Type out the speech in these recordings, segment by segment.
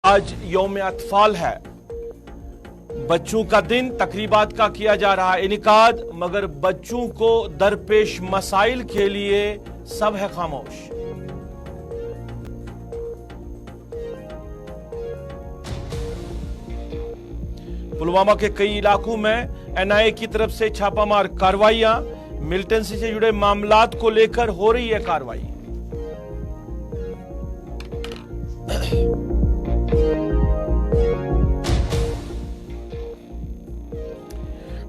आज यौम अतफाल है, बच्चों का दिन, तकरीबात का किया जा रहा है इनकाद, मगर बच्चों को दरपेश मसाइल के लिए सब है खामोश। पुलवामा के कई इलाकों में एनआईए की तरफ से छापामार कार्रवाइयां, मिलिटेंसी से जुड़े मामलात को लेकर हो रही है कार्रवाई।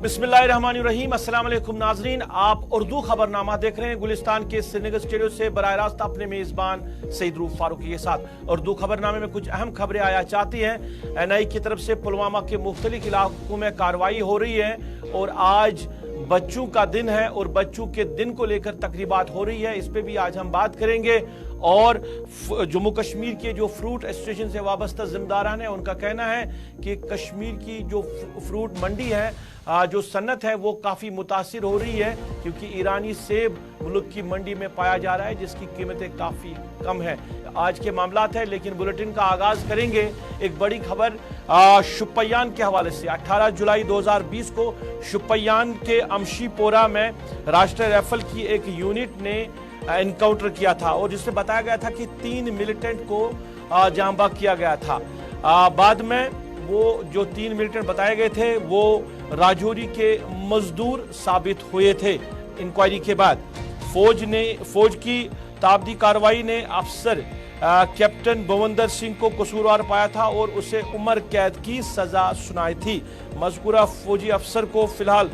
बिस्मिल्लाहिर्रहमानिर्रहीम, अस्सलाम वालेकुम नाजरीन, आप उर्दू खबरनामा देख रहे हैं गुलिस्तान के श्रीनगर स्टूडियो से बराह रास्त अपने मेजबान सईद रूफ फारूकी के साथ। उर्दू खबरनामे में कुछ अहम खबरें आया चाहती हैं। एनआई की तरफ से पुलवामा के मुख्तलिफ इलाकों में कार्रवाई हो रही है और आज बच्चों का दिन है और बच्चों के दिन को लेकर तकरीबात हो रही है, इस पे भी आज हम बात करेंगे। और जम्मू कश्मीर के जो फ्रूट एसोसिएशन से वाबस्ता जिम्मेदारान है, उनका कहना है कि कश्मीर की जो फ्रूट मंडी है, जो सन्नत है, वो काफ़ी मुतासिर हो रही है, क्योंकि ईरानी सेब मुल्क की मंडी में पाया जा रहा है जिसकी कीमतें काफ़ी कम है। आज के मामलात है, लेकिन बुलेटिन का आगाज़ करेंगे एक बड़ी खबर शुपियान के हवाले से। 18 जुलाई 2020 को शुपियान के अमशीपोरा में राष्ट्रीय राइफल की एक यूनिट ने एनकाउंटर किया था और जिससे बताया गया था कि 3 मिलिटेंट को जांबाग किया गया था। बाद में वो जो 3 मिलिटेंट बताए गए थे वो राजौरी के मजदूर साबित हुए थे। इंक्वायरी के बाद फौज की ताबदी कार्रवाई ने अफसर कैप्टन भवंदर सिंह को कसूरवार पाया था और उसे उम्र कैद की सजा सुनाई थी। मज़कूरा फौजी अफसर को फिलहाल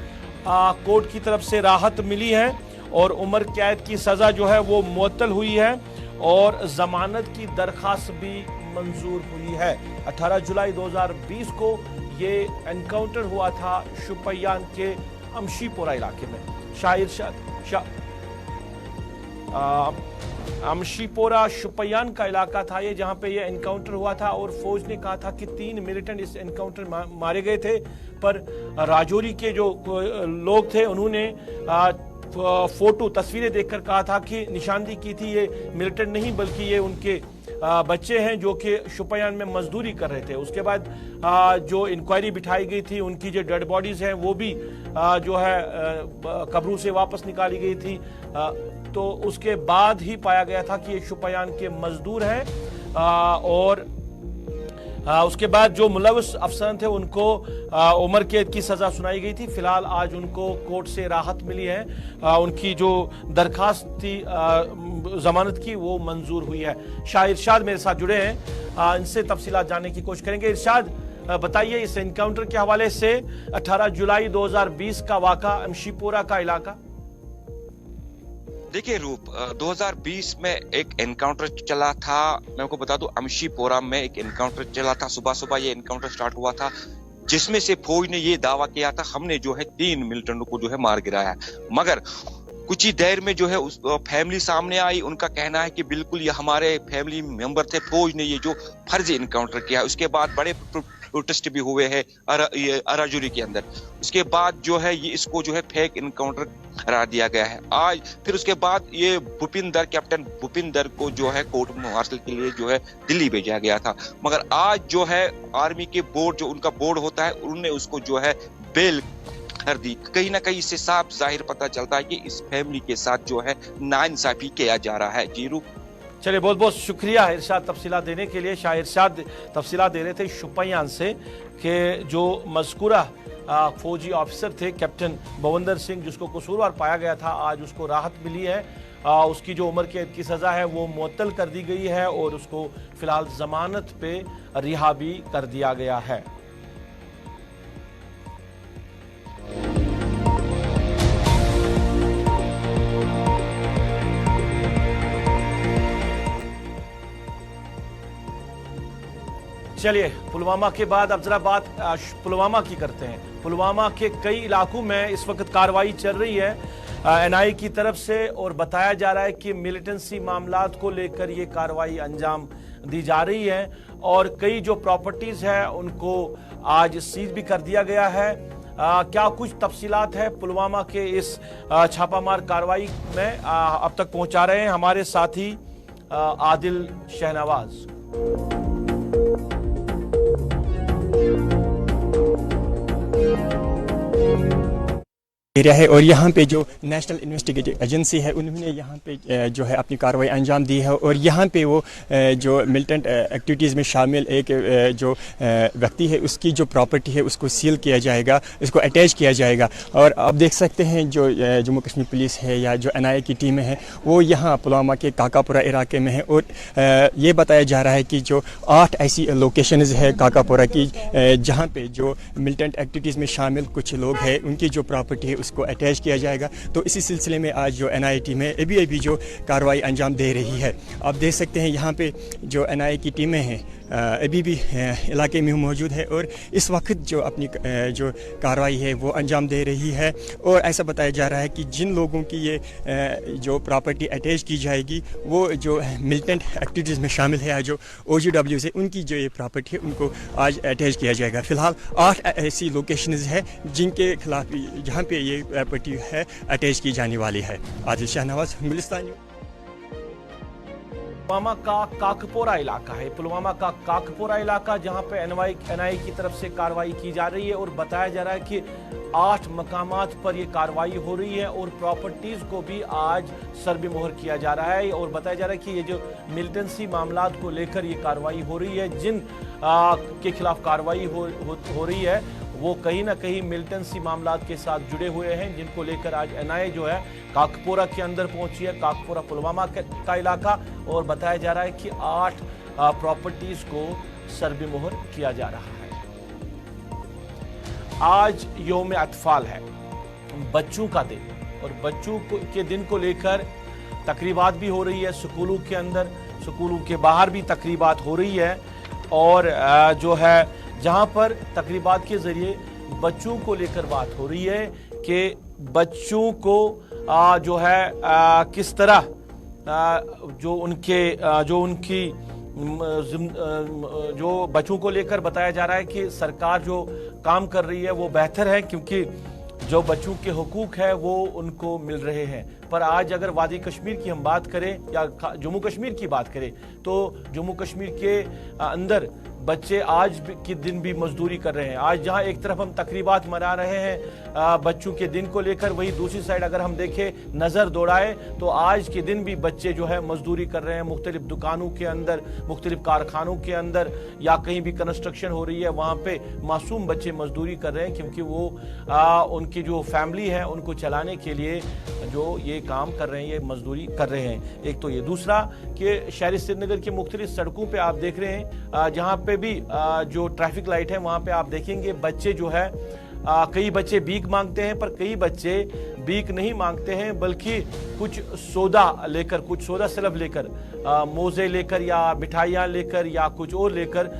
कोर्ट की तरफ से राहत मिली है और उम्र कैद की सजा जो है वो मुअत्तल हुई है और जमानत की दरखास्त भी मंजूर हुई है। 18 जुलाई 2020 को ये एनकाउंटर हुआ था शुपियान के अमशीपोरा इलाके में। अमशीपोरा शुपियान का इलाका था ये, जहां पे ये एनकाउंटर हुआ था और फौज ने कहा था कि 3 मिलिटेंट इस एनकाउंटर मारे गए थे, पर राजौरी के जो लोग थे उन्होंने फोटो तस्वीरें देखकर कहा था कि निशानदेही की थी ये मिलिटेंट नहीं बल्कि ये उनके बच्चे हैं जो कि शुपियान में मजदूरी कर रहे थे। उसके बाद जो इंक्वायरी बिठाई गई थी, उनकी जो डेड बॉडीज हैं वो भी जो है कब्रों से वापस निकाली गई थी, तो उसके बाद ही पाया गया था कि ये शुपियान के मजदूर हैं। और उसके बाद जो मुलव्वस अफसर थे उनको उम्र कैद की सजा सुनाई गई थी। फिलहाल आज उनको कोर्ट से राहत मिली है, उनकी जो दरखास्त थी जमानत की वो मंजूर हुई है। शाह इरशाद मेरे साथ जुड़े हैं, इनसे तफसीलात जानने की कोशिश करेंगे। इरशाद, बताइए इस एनकाउंटर के हवाले से 18 जुलाई 2020 का वाक़ा, अमशीपोरा का इलाका। देखिए रूप, 2020 में एक एनकाउंटर चला था। मैं आपको बता दूं, अमशीपोरा में एक एनकाउंटर चला था। सुबह सुबह ये एनकाउंटर स्टार्ट हुआ था जिसमें से फौज ने ये दावा किया था हमने जो है 3 मिलिटेंटों को जो है मार गिराया है, मगर कुछ ही देर में जो है उस फैमिली सामने आई। उनका कहना है कि बिल्कुल ये हमारे फैमिली मेंबर थे, फौज ने ये जो फर्जी एनकाउंटर किया। उसके बाद बड़े प्रोटेस्ट भी हुए हैं राजौरी के अंदर। उसके बाद जो है ये इसको जो है फेक एनकाउंटर करार दिया गया है आज। फिर उसके बाद ये कैप्टन भूपिंदर को जो है कोर्ट मार्शल के लिए जो है दिल्ली भेजा गया था, मगर आज जो है आर्मी के बोर्ड, जो उनका बोर्ड होता है, उन्होंने उसको जो है बेल कर दी। कहीं ना कहीं इससे साफ जाहिर पता चलता है कि इस फैमिली के साथ जो है नाइंसाफी किया जा रहा है। जी रूप, चलिए बहुत बहुत शुक्रिया इरशाद तफसीलात देने के लिए। शाह इरशाद तफसीलात दे रहे थे शुपियान से कि जो मज़कूरा फौजी ऑफिसर थे कैप्टन भवंदर सिंह, जिसको कसूरवार पाया गया था, आज उसको राहत मिली है। उसकी जो उम्र कैद की सज़ा है वो मुअत्तल कर दी गई है और उसको फिलहाल जमानत पे रिहा भी कर दिया गया है। चलिए पुलवामा के बाद अब जरा बात पुलवामा की करते हैं। पुलवामा के कई इलाकों में इस वक्त कार्रवाई चल रही है एनआई की तरफ से और बताया जा रहा है कि मिलिटेंसी मामलात को लेकर ये कार्रवाई अंजाम दी जा रही है और कई जो प्रॉपर्टीज है उनको आज सीज भी कर दिया गया है। क्या कुछ तफसीलात है पुलवामा के इस छापामार कार्रवाई में अब तक पहुंचा रहे हैं हमारे साथी आदिल शहनवाज। एरिया है और यहाँ पे जो नेशनल इन्वेस्टिगेटिव एजेंसी है उन्होंने यहाँ पे जो है अपनी कार्रवाई अंजाम दी है और यहाँ पे वो जो मिलिटेंट एक्टिविटीज़ में शामिल एक जो व्यक्ति है उसकी जो प्रॉपर्टी है उसको सील किया जाएगा, इसको अटैच किया जाएगा। और आप देख सकते हैं जो जम्मू कश्मीर पुलिस है या जो NIA की टीमें हैं वो यहाँ पुलवामा के काकापुरा इलाके में है और ये बताया जा रहा है कि जो 8 ऐसी लोकेशंस है काकापुरा की जहाँ पे जो मिलिटेंट एक्टिविटीज़ में शामिल कुछ लोग हैं उनकी जो प्रॉपर्टी है उसको अटैच किया जाएगा। तो इसी सिलसिले में आज जो NIA टीम है अभी जो कार्रवाई अंजाम दे रही है। आप देख सकते हैं यहाँ पे जो NIA की टीमें हैं अभी भी इलाके में मौजूद है और इस वक्त जो अपनी जो कार्रवाई है वो अंजाम दे रही है। और ऐसा बताया जा रहा है कि जिन लोगों की ये जो प्रॉपर्टी अटैच की जाएगी वो जो मिलिटेंट एक्टिविटीज़ में शामिल है जो OGW से उनकी जो ये प्रॉपर्टी है उनको आज अटैच किया जाएगा। फ़िलहाल 8 ऐसी लोकेशंस है जिनके खिलाफ जहाँ पे ये प्रॉपर्टी है अटैच की जाने वाली है। आदिल शाहनवाज, गुलिस्तान। पुलवामा का काकपोरा इलाका है, पुलवामा का काकपोरा इलाका जहां पे NIA की तरफ से कार्रवाई की जा रही है और बताया जा रहा है कि 8 मकामात पर ये कार्रवाई हो रही है और प्रॉपर्टीज को भी आज सरबे मोहर किया जा रहा है। और बताया जा रहा है कि ये जो मिलिटेंसी मामलात को लेकर ये कार्रवाई हो रही है, जिन के खिलाफ कार्रवाई हो रही है वो कहीं ना कहीं मिलिटेंसी मामलात के साथ जुड़े हुए हैं, जिनको लेकर आज NIA जो है काकपोरा के अंदर पहुंची है, काकपोरा पुलवामा का इलाका। और बताया जा रहा है कि 8 प्रॉपर्टीज को सरबे मोहर किया जा रहा है। आज यौम अतफाल है, बच्चों का दिन, और बच्चों के दिन को लेकर तकरीबात भी हो रही है स्कूलों के अंदर, स्कूलों के बाहर भी तकरीबात हो रही है। और जो है जहां पर तकरीबात के जरिए बच्चों को लेकर बात हो रही है कि बच्चों को जो है किस तरह जो उनकी जो बच्चों को लेकर बताया जा रहा है कि सरकार जो काम कर रही है वो बेहतर है, क्योंकि जो बच्चों के हुकूक है वो उनको मिल रहे हैं। पर आज अगर वादी कश्मीर की हम बात करें या जम्मू कश्मीर की बात करें तो जम्मू कश्मीर के अंदर बच्चे आज के दिन भी मजदूरी कर रहे हैं। आज जहां एक तरफ हम तकरीबात मना रहे हैं बच्चों के दिन को लेकर, वही दूसरी साइड अगर हम देखें नज़र दौड़ाए तो आज के दिन भी बच्चे जो है मजदूरी कर रहे हैं मुख्तलिफ दुकानों के अंदर, मुख्तलिफ कारखानों के अंदर, या कहीं भी कंस्ट्रक्शन हो रही है वहाँ पे मासूम बच्चे मजदूरी कर रहे हैं, क्योंकि वो उनकी जो फैमिली है उनको चलाने के लिए जो ये काम कर रहे हैं, ये मजदूरी कर रहे हैं। एक तो ये, दूसरा कि शहरी श्रीनगर की मुख्तलिफ सड़कों पे आप देख रहे हैं जहाँ पे भी जो ट्रैफिक लाइट है वहाँ पे आप देखेंगे बच्चे जो है कई बच्चे भीख मांगते हैं, पर कई बच्चे भीख नहीं मांगते हैं बल्कि कुछ सौदा लेकर, कुछ सौदा सलब लेकर, मोजे लेकर या मिठाइयाँ लेकर या कुछ और लेकर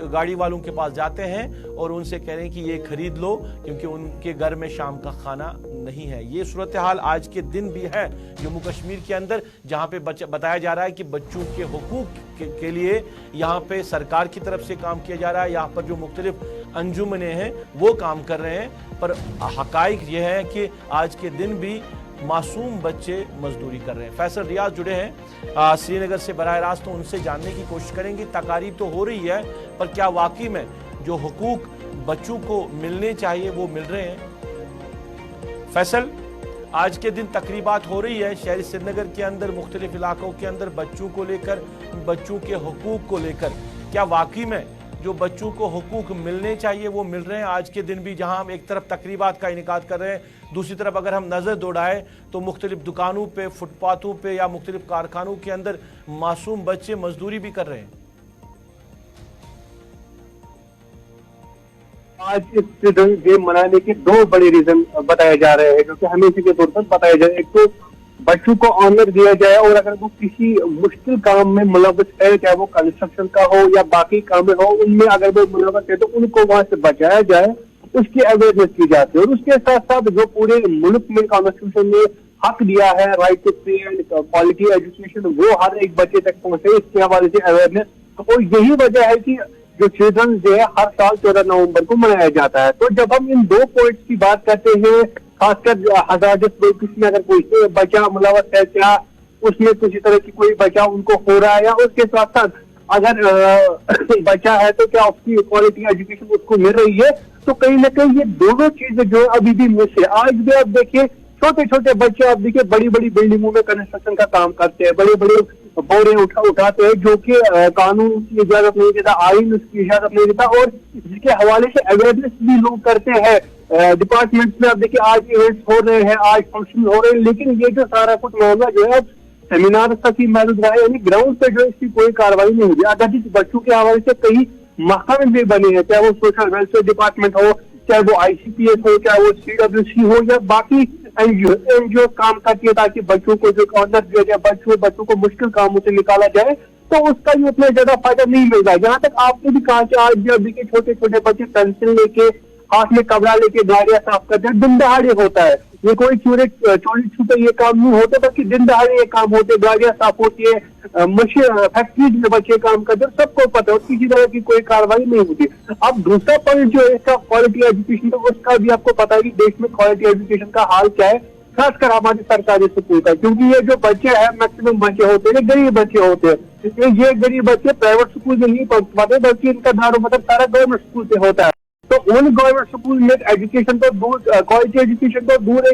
गाड़ी वालों के पास जाते हैं और उनसे कह रहे हैं कि ये खरीद लो क्योंकि उनके घर में शाम का खाना नहीं है। ये सूरत हाल आज के दिन भी है जम्मू कश्मीर के अंदर, जहाँ पे बताया जा रहा है कि बच्चों के हुकूक के लिए यहाँ पे सरकार की तरफ से काम किया जा रहा है। यहाँ पर जो मुख्तलिफ अंजुमने हैं वो काम कर रहे हैं, पर हकाइक ये है कि आज के दिन भी मासूम बच्चे मजदूरी कर रहे हैं। फैसल रियाज जुड़े हैं श्रीनगर से बराह रास्त, तो उनसे जानने की कोशिश करेंगे। तकारीब तो हो रही है, पर क्या वाकई में जो हुकूक बच्चों को मिलने चाहिए वो मिल रहे हैं? फैसल, आज के दिन तकरीबात हो रही है शहरी श्रीनगर के अंदर, मुख्तलिफ इलाकों के अंदर बच्चों को लेकर, बच्चों के हुकूक को लेकर, क्या वाकई में जो बच्चों को हुकूक मिलने चाहिए वो मिल रहे हैं? आज के दिन भी जहां हम एक तरफ तकरीबात का इनेकाद कर रहे हैं, दूसरी तरफ अगर हम नज़र दौड़ाएं तो मुख्तलिफ दुकानों पे, फुटपाथों पे या मुख्तलिफ कारखानों के अंदर मासूम बच्चे मजदूरी भी कर रहे हैं। आज इस चिल्ड्रन डे मनाने के 2 बड़े रीजन बताए जा रहे हैं, जो कि हमेशा के तौर पर बताया जाए। एक तो बच्चों को ऑनर दिया जाए और अगर वो किसी मुश्किल काम में मुलव्वस है, चाहे वो कंस्ट्रक्शन का हो या बाकी काम में हो, उनमें अगर वो मुलव्वस है तो उनको वहां से बचाया जाए, उसकी अवेयरनेस की जाती है। और उसके साथ साथ जो पूरे मुल्क में कॉन्स्टिट्यूशन ने हक दिया है, right to free and quality education, वो हर एक बच्चे तक पहुंचे, इसके हवाले से अवेयरनेस। और यही वजह है कि जो चिल्ड्रन डे है हर साल 14 नवंबर को मनाया जाता है। तो जब हम इन 2 पॉइंट्स की बात करते हैं, खासकर हजारत में अगर कोई बच्चा मुलव्वस है, क्या उसमें किसी तरह की कोई बच्चा उनको हो रहा है, या उसके साथ साथ अगर बच्चा है तो क्या उसकी क्वालिटी एजुकेशन उसको मिल रही है? तो कहीं ना कहीं ये दोनों चीजें जो अभी भी मिस है। आज भी आप देखिए छोटे छोटे बच्चे आप देखिए बड़ी बड़ी बिल्डिंगों में कंस्ट्रक्शन का काम करते हैं, बड़े बड़े बोरे उठाते हैं, जो कि कानून उसकी इजाजत नहीं देता, आइन उसकी इजाजत नहीं देता, और जिसके हवाले से अवेयरनेस भी लोग करते हैं डिपार्टमेंट्स में। आप देखिए आज इवेंट्स हो रहे हैं, आज फंक्शन हो रहे हैं, लेकिन ये जो सारा कुछ मामला जो है सेमिनार तक ही महदूद रहा है, यानी ग्राउंड पे जो है इसकी कोई कार्रवाई नहीं हुई। अगर जिस बच्चों के हवाले से कई महकमे भी बने हैं, चाहे वो सोशल वेलफेयर डिपार्टमेंट हो, चाहे वो ICPS हो, चाहे वो CWC हो, या बाकी एनजीओ काम करती है ताकि बच्चों को जो ऑनर दिया जाए, बच्चों को मुश्किल कामों से निकाला जाए, तो उसका भी उतना ज्यादा फायदा नहीं मिल रहा है। जहाँ तक आपने भी कहा कि आज भी अभी के छोटे छोटे बच्चे पेंसिल लेके हाथ में कपड़ा लेके गाड़ियां साफ करते हैं, दिन दहाड़े होता है, ये कोई चोरी छुपे ये काम नहीं होते, बल्कि दिन दहाड़े ये काम होते, गाड़ियां साफ होती है, फैक्ट्रीज में बच्चे काम करते हैं, सबको पता है, किसी तरह की कोई कार्रवाई नहीं होती। अब दूसरा पॉइंट जो है इसका क्वालिटी एजुकेशन का, उसका भी आपको पता है कि देश में क्वालिटी एजुकेशन का हाल क्या है, खासकर हमारे सरकारी स्कूल का, क्योंकि ये जो बच्चे हैं मैक्सिमम बच्चे होते हैं गरीब बच्चे होते हैं। ये गरीब बच्चे प्राइवेट स्कूल में नहीं पढ़ पाते, बल्कि इनका दारो मतलब सारा गवर्नमेंट स्कूल से होता है। तो उन गवर्नमेंट स्कूल में एजुकेशन तो दूर, क्वालिटी एजुकेशन तो दूर,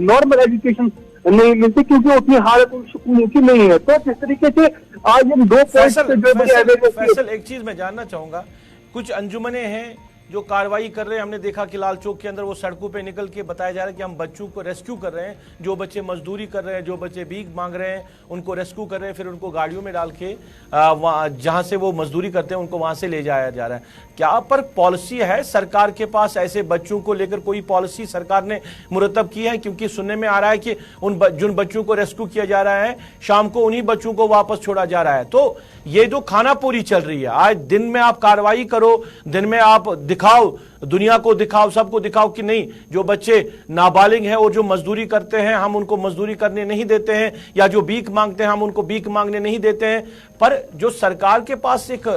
नॉर्मल एजुकेशन नहीं मिलती, क्योंकि उतनी हालत उन स्कूलों की नहीं है। तो जिस तरीके से आज इन दो फैसल एक चीज मैं जानना चाहूंगा, कुछ अंजुमने हैं जो कार्रवाई कर रहे हैं, हमने देखा कि लाल चौक के अंदर वो सड़कों पे निकल के बताया जा रहा है कि हम बच्चों को रेस्क्यू कर रहे हैं, जो बच्चे मजदूरी कर रहे हैं, जो बच्चे भीख मांग रहे हैं, उनको रेस्क्यू कर रहे हैं, फिर उनको गाड़ियों में डाल के जहां से वो मजदूरी करते हैं उनको वहां से ले जाया जा रहा है। क्या पर पॉलिसी है सरकार के पास ऐसे बच्चों को लेकर, कोई पॉलिसी सरकार ने मुरतब की है? क्योंकि सुनने में आ रहा है कि जिन बच्चों को रेस्क्यू किया जा रहा है शाम को उन्हीं बच्चों को वापस छोड़ा जा रहा है। तो ये जो खानापूरी चल रही है, आज दिन में आप कार्रवाई करो, दिन में आप दिखाओ, दुनिया को दिखाओ, सबको दिखाओ कि नहीं, जो बच्चे नाबालिग हैं और जो मजदूरी करते हैं हम उनको मजदूरी करने नहीं देते हैं, या जो भीख मांगते हैं हम उनको भीख मांगने नहीं देते हैं। पर जो सरकार के पास एक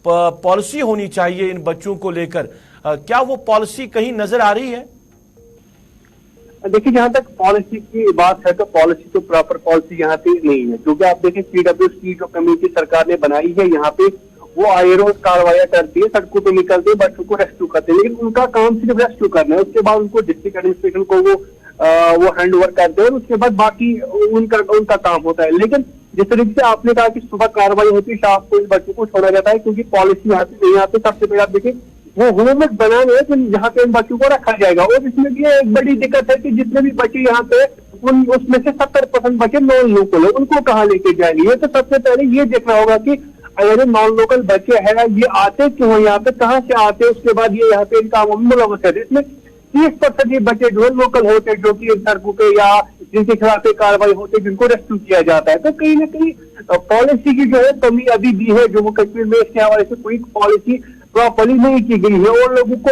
पॉलिसी होनी चाहिए इन बच्चों को लेकर, क्या वो पॉलिसी कहीं नजर आ रही है? देखिए, जहां तक पॉलिसी की बात है तो पॉलिसी तो प्रॉपर पॉलिसी यहाँ पे नहीं है, क्योंकि आप देखें CWC जो कमेटी सरकार ने बनाई है, यहाँ पे वो आए रोज कार्रवाई करती है, सड़कों पे निकलते हैं, बच्चों को रेस्क्यू करते हैं, लेकिन उनका काम सिर्फ रेस्क्यू करना है। उसके बाद उनको डिस्ट्रिक्ट एडमिनिस्ट्रेशन को वो हैंड ओवर करते हैं, उसके बाद बाकी उनका काम होता है। लेकिन जिस तरीके से आपने कहा कि सुबह कार्रवाई होती है, शाम को इन बच्चों को छोड़ा जाता है, क्योंकि पॉलिसी यहाँ पे नहीं आती। सबसे पहले आप देखिए वो होमवर्क बनाने हैं जहाँ पे इन बच्चों को रखा जाएगा, और इसमें भी एक बड़ी दिक्कत है कि जितने भी बच्चे यहाँ पे उसमें से 70% बच्चे नॉन लोकल है, उनको कहाँ लेके जाएंगे? ये तो सबसे पहले ये देखना होगा कि अगर नॉन लोकल बच्चे हैं ये आते क्यों, यहाँ पे कहाँ से आते, उसके बाद ये यहाँ पे इन कामों में मुलव्वस है। इसमें 30% ये बच्चे जो है लोकल होते हैं, जो कि सड़कों पे या जिनके खिलाफ कार्रवाई होती है, जिनको रेस्क्यू किया जाता है। तो कहीं ना कहीं पॉलिसी की जो है कमी अभी भी है, जो वो कश्मीर में इसके हवाले से कोई पॉलिसी प्रॉपरली नहीं की गई है, और लोगों को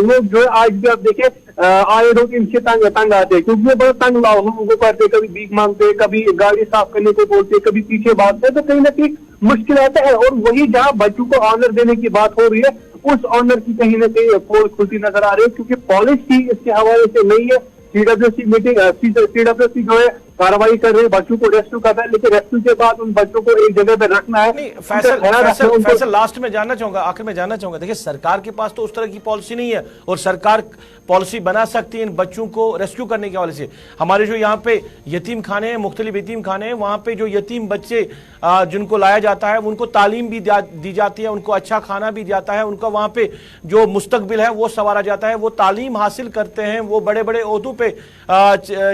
लोग जो है आज भी आप देखें आए लोग इनसे तंग आते हैं, क्योंकि ये बड़ा तंग लोगों को करते, कभी भीख मांगते, कभी गाड़ी साफ करने को बोलते, कभी पीछे भागते, तो कहीं ना कहीं मुश्किल आता है। और वही जहाँ बच्चों को ऑनर देने की बात हो रही है, उस ऑनर की कहीं ना कहीं पोल खुलती नजर आ रही है, क्योंकि पॉलिसी इसके हवाले से नहीं है। CWC जो है कार्रवाई कर रहे हैं, बच्चों को रेस्क्यू कर रहा है, लेकिन रेस्क्यू के बाद उन बच्चों को एक जगह पे रखना है। नहीं, फैसल लास्ट में जानना चाहूंगा, आखिर में जानना चाहूंगा, देखिए सरकार के पास तो उस तरह की पॉलिसी नहीं है, और सरकार पॉलिसी बना सकती है इन बच्चों को रेस्क्यू करने के हवाले से। हमारे जो यहाँ पे यतीम खाने हैं, मुख्तलिफ यतीम खाने हैं, वहां पे जो यतीम बच्चे जिनको लाया जाता है उनको तालीम भी दी जाती है, उनको अच्छा खाना भी जाता है, उनका वहां पे जो मुस्तकबिल है वो संवारा जाता है, वो तालीम हासिल करते हैं, वो बड़े बड़े ओहदों पे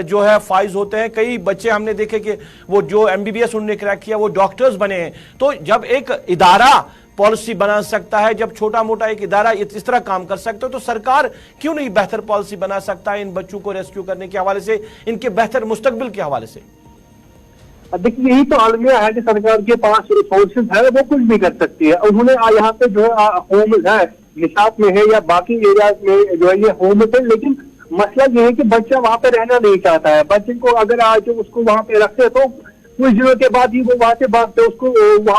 जो है फाइज होते हैं। कई बच्चे हमने देखे कि वो जो MBBS उन्होंने क्रैक किया वो डॉक्टर्स बने हैं। तो जब एक इदारा पॉलिसी बना सकता है, जब छोटा मोटा एक इदारा इस तरह काम कर सकता है, तो सरकार क्यों नहीं बेहतर पॉलिसी बना सकता है इन बच्चों को रेस्क्यू करने के हवाले से, इनके बेहतर मुस्तकबिल के हवाले से? देखिए, यही तो आलमिया है कि सरकार के पास रिसोर्सेज है, वो कुछ भी कर सकती है। उन्होंने यहाँ पे जो है होम है, निशात में है या बाकी एरियाज में जो है ये होम है, लेकिन मसला ये है कि बच्चा वहां पे रहना नहीं चाहता है। बच्चे को अगर आज उसको वहां पे रखते तो कुछ दिनों के बाद ही वो वहां से भागते, उसको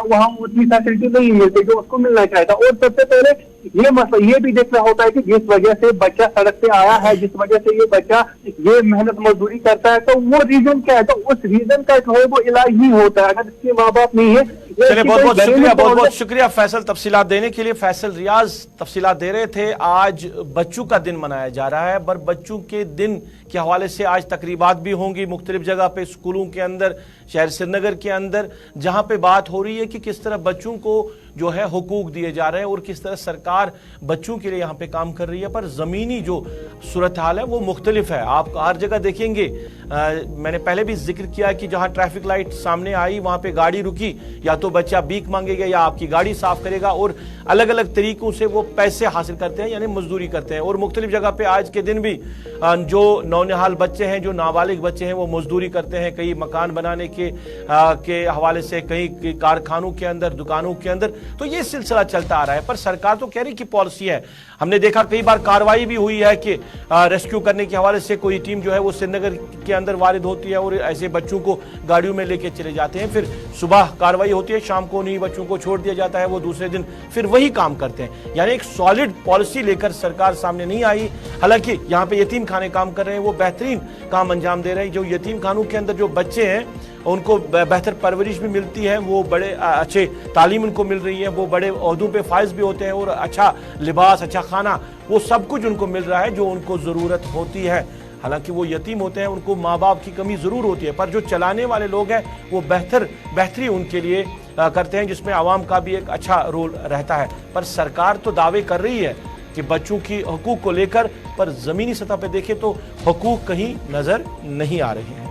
वहां उतनी फैसिलिटी नहीं मिलती जो उसको मिलना चाहता। और सबसे पहले ये मसला ये भी देखना होता है कि जिस वजह से बच्चा सड़क पे आया है, जिस वजह से ये बच्चा ये मेहनत मजदूरी करता है, तो वो रीजन क्या है, तो उस रीजन का जो है वो इलाज नहीं होता है। अगर इसके माँ बाप नहीं है, चलिए बहुत बहुत शुक्रिया फैसल तफसीलात देने के लिए। फैसल रियाज तफसीलात दे रहे थे। आज बच्चों का दिन मनाया जा रहा है, पर बच्चों के दिन के हवाले से आज तकरीबात भी होंगी मुख्तलिफ जगह पे, स्कूलों के अंदर, शहर श्रीनगर के अंदर, जहां पे बात हो रही है कि किस तरह बच्चों को जो है हुकूक दिए जा रहे हैं और किस तरह सरकार बच्चों के लिए यहाँ पे काम कर रही है। पर ज़मीनी जो सूरत हाल है वो मुख्तलिफ है। आप हर जगह देखेंगे, मैंने पहले भी जिक्र किया कि जहाँ ट्रैफिक लाइट सामने आई वहाँ पे गाड़ी रुकी, या तो बच्चा भीख मांगेगा या आपकी गाड़ी साफ करेगा, और अलग अलग तरीकों से वो पैसे हासिल करते हैं, यानी मजदूरी करते हैं। और मुख्तलिफ जगह पे आज के दिन भी जो नौनिहाल बच्चे हैं, जो नाबालिग बच्चे हैं, वो मजदूरी करते हैं, कई मकान बनाने के हवाले से, कहीं कारखानों के अंदर, दुकानों के अंदर। तो ये सिलसिला चलता आ रहा है। पर सरकार तो कह रही कि पॉलिसी है। हमने देखा कई बार कार्रवाई भी हुई है कि रेस्क्यू करने के हवाले से कोई टीम जो है वो श्रीनगर के अंदर वारिद होती है और ऐसे बच्चों को गाड़ियों में लेके चले जाते हैं, फिर सुबह कार्रवाई होती है, शाम को उन्हीं बच्चों को छोड़ दिया जाता है, वो दूसरे दिन फिर वही काम करते हैं। यानी एक सॉलिड पॉलिसी लेकर सरकार सामने नहीं आई। हालांकि यहाँ पे यतीम खाने काम कर रहे हैं, वो बेहतरीन काम अंजाम दे रहे हैं। जो यतीम खानों के अंदर जो बच्चे हैं उनको बेहतर परवरिश भी मिलती है, वो बड़े अच्छे तालीम उनको मिल रही है, वो बड़े ओहदों पे फाइज भी होते हैं, और अच्छा लिबास, अच्छा खाना, वो सब कुछ उनको मिल रहा है जो उनको ज़रूरत होती है। हालांकि वो यतीम होते हैं, उनको माँ बाप की कमी ज़रूर होती है, पर जो चलाने वाले लोग हैं वो बेहतरी उनके लिए करते हैं, जिसमें आवाम का भी एक अच्छा रोल रहता है। पर सरकार तो दावे कर रही है कि बच्चों की हकूक़ को लेकर, पर ज़मीनी सतह पर देखें तो हकूक़ कहीं नज़र नहीं आ रहे हैं।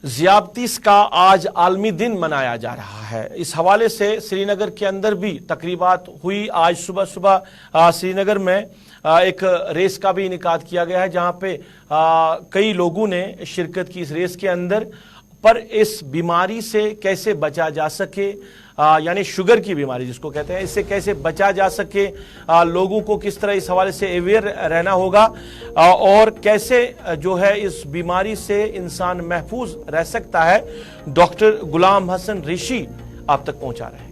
ज़ियादतीस का आज आलमी दिन मनाया जा रहा है। इस हवाले से श्रीनगर के अंदर भी तकरीबात हुई। आज सुबह सुबह श्रीनगर में एक रेस का भी इनेकाद किया गया है, जहां पे कई लोगों ने शिरकत की इस रेस के अंदर। पर इस बीमारी से कैसे बचा जा सके, यानी शुगर की बीमारी जिसको कहते हैं, इससे कैसे बचा जा सके, लोगों को किस तरह इस हवाले से अवेयर रहना होगा, और कैसे जो है इस बीमारी से इंसान महफूज रह सकता है, डॉक्टर गुलाम हसन ऋषि आप तक पहुंचा रहे हैं।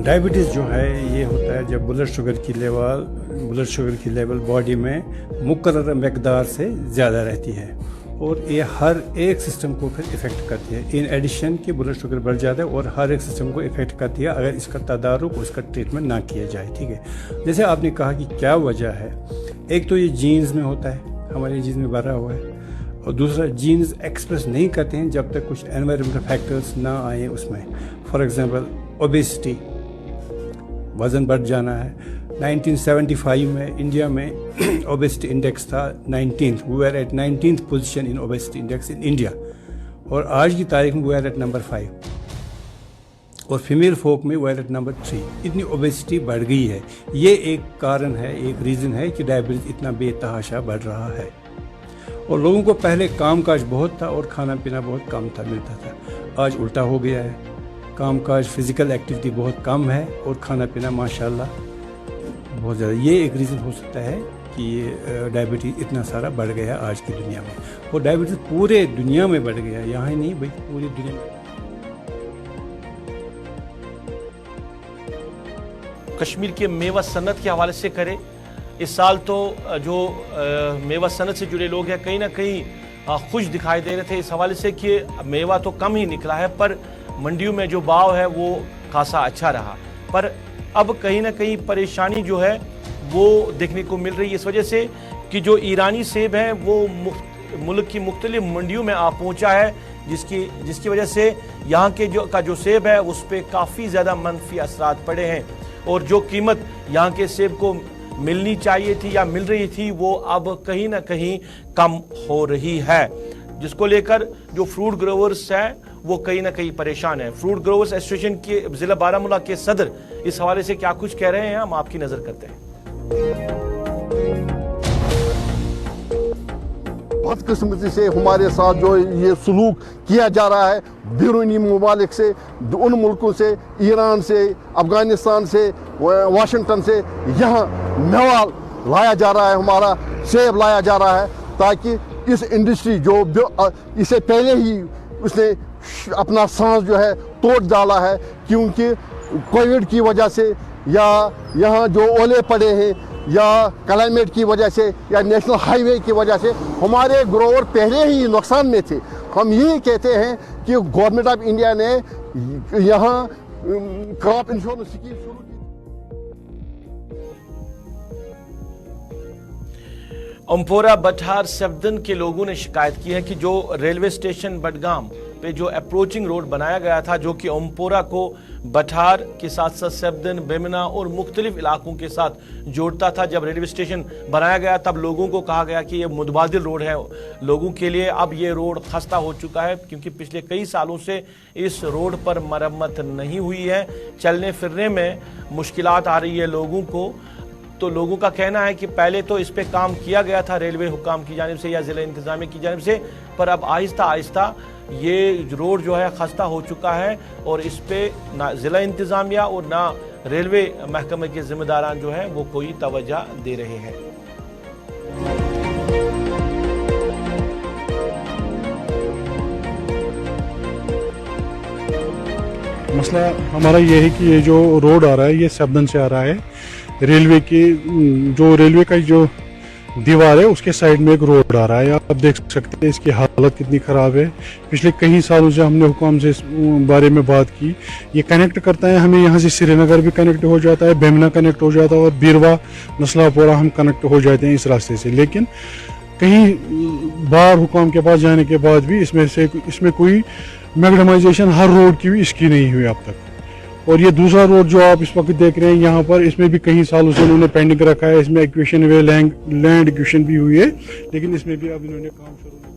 डायबिटीज़ जो है ये होता है जब ब्लड शुगर की लेवल बॉडी में मुकर्रर मकदार से ज़्यादा रहती है, और ये हर एक सिस्टम को फिर इफ़ेक्ट करती है। इन एडिशन कि ब्लड शुगर बढ़ जाता है और हर एक सिस्टम को इफ़ेक्ट करती है अगर इसका तदारुक, उसका ट्रीटमेंट ना किया जाए। ठीक है, जैसे आपने कहा कि क्या वजह है, एक तो ये जीन्स में होता है, हमारे जीन्स में भरा हुआ है, और दूसरा जीन्स एक्सप्रेस नहीं करते हैं जब तक कुछ एनवायरमेंटल फैक्टर्स ना आए उसमें। फॉर एग्जांपल ओबेसिटी, वज़न बढ़ जाना है। 1975 में इंडिया में ओबेसिटी इंडेक्स था 19th, we are at 19th position in obesity index in India, और आज की तारीख में वी आर एट नंबर 5, और फीमेल फोक में वी आर एट नंबर 3। इतनी ओबेसिटी बढ़ गई है। ये एक कारण है, एक रीज़न है कि डायबिटीज़ इतना बेतहाशा बढ़ रहा है। और लोगों को पहले काम काज बहुत था और खाना पीना बहुत कम था, मिलता था। आज उल्टा हो गया है, काम काज फिज़िकल एक्टिविटी बहुत कम है और खाना पीना माशाल्लाह बहुत ज़्यादा। ये एक रीज़न हो सकता है कि ये डायबिटीज़ इतना सारा बढ़ गया आज की दुनिया में, और डायबिटीज़ पूरे दुनिया में बढ़ गया, यहाँ ही नहीं भाई पूरी दुनिया में। कश्मीर के मेवा सनत के हवाले से करें, इस साल तो जो मेवा सनत से जुड़े लोग हैं कहीं ना कहीं खुश दिखाई दे रहे थे इस हवाले से कि मेवा तो कम ही निकला है, पर मंडियों में जो भाव है वो खासा अच्छा रहा। पर अब कहीं ना कहीं परेशानी जो है वो देखने को मिल रही है, इस वजह से कि जो ईरानी सेब है वो मुल्क की मुख्तलिफ मंडियों में आ पहुंचा है, जिसकी वजह से यहाँ के जो सेब है उस पर काफ़ी ज़्यादा मनफी असरात पड़े हैं, और जो कीमत यहाँ के सेब को मिलनी चाहिए थी या मिल रही थी वो अब कहीं ना कहीं कम हो रही है, जिसको लेकर जो फ्रूट ग्रोवर्स हैं वो कहीं ना कहीं परेशान है। फ्रूट ग्रोवर्स एसोसिएशन के जिला बारामूला के सदर इस हवाले से क्या कुछ कह रहे हैं, हम आपकी नजर करते हैं। बदकिस्मती से हमारे साथ जो ये सलूक किया जा रहा है बैरूनी ममालिक से, उन मुल्कों से, ईरान से, अफगानिस्तान से, वाशिंगटन से, यहाँ मेवा लाया जा रहा है, हमारा सेब लाया जा रहा है, ताकि इस इंडस्ट्री जो इसे पहले ही उसने अपना सांस जो है तोड़ डाला है, क्योंकि कोविड की वजह से या यहाँ जो ओले पड़े हैं या क्लाइमेट की वजह से या नेशनल हाईवे की वजह से हमारे ग्रोवर पहले ही नुकसान में थे। हम यही कहते हैं कि गवर्नमेंट ऑफ इंडिया ने यहाँ क्रॉप इंश्योरेंस स्कीम शुरू की। ओमपोरा बठार सेबदन के लोगों ने शिकायत की है कि जो रेलवे स्टेशन बडगाम पे जो अप्रोचिंग रोड बनाया गया था, जो कि ओमपोरा को बठार के साथ साथ सेबदन, बेमना और मुख्तलिफ इलाकों के साथ जोड़ता था। जब रेलवे स्टेशन बनाया गया तब लोगों को कहा गया कि ये मुतबादिल रोड है लोगों के लिए। अब ये रोड खस्ता हो चुका है क्योंकि पिछले कई सालों से इस रोड पर मरम्मत नहीं हुई है। चलने फिरने में मुश्किलात आ रही है लोगों को। तो लोगों का कहना है कि पहले तो इस पे काम किया गया था रेलवे हुकाम की जानिब से या ज़िला इंतज़ामिया की जानिब से, पर अब आहिस्ता आहिस्ता ये रोड जो है खस्ता हो चुका है और इस पे ना ज़िला इंतज़ामिया और ना रेलवे महकमे के ज़िम्मेदारान जो है वो कोई तवज्जो दे रहे हैं। मसला हमारा ये है कि ये जो रोड आ रहा है ये सेबदन से आ रहा है। रेलवे की जो रेलवे का जो दीवार है उसके साइड में एक रोड आ रहा है। आप देख सकते हैं इसकी हालत कितनी ख़राब है। पिछले कई सालों से हमने हुकाम से इस बारे में बात की। ये कनेक्ट करता है हमें, यहाँ से श्रीनगर भी कनेक्ट हो जाता है, बेमना कनेक्ट हो जाता है और बीरवा नस्लापोरा हम कनेक्ट हो जाते हैं इस रास्ते से। लेकिन कहीं बार हुकाम के पास जाने के बाद भी इसमें कोई मैग्डमाइजेशन हर रोड की भी इसकी नहीं हुई अब तक। और ये दूसरा रोड जो आप इस वक्त देख रहे हैं यहाँ पर, इसमें भी कई सालों से उन्होंने पेंडिंग रखा है। इसमें एक्विशन हुए, लैंड एक्विशन भी हुई है, लेकिन इसमें भी अब इन्होंने काम शुरू किया।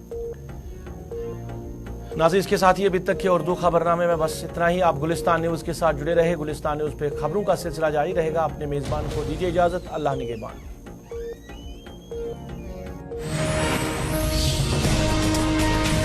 नाज़रीन, इसके साथ ही अभी तक के उर्दू खबरनामे में बस इतना ही। आप गुलिस्तान न्यूज़ के साथ जुड़े रहे। गुलिस्तान न्यूज़ पे खबरों का सिलसिला जारी रहेगा। अपने मेज़बान को दीजिए इजाज़त। अल्लाह निगहबान।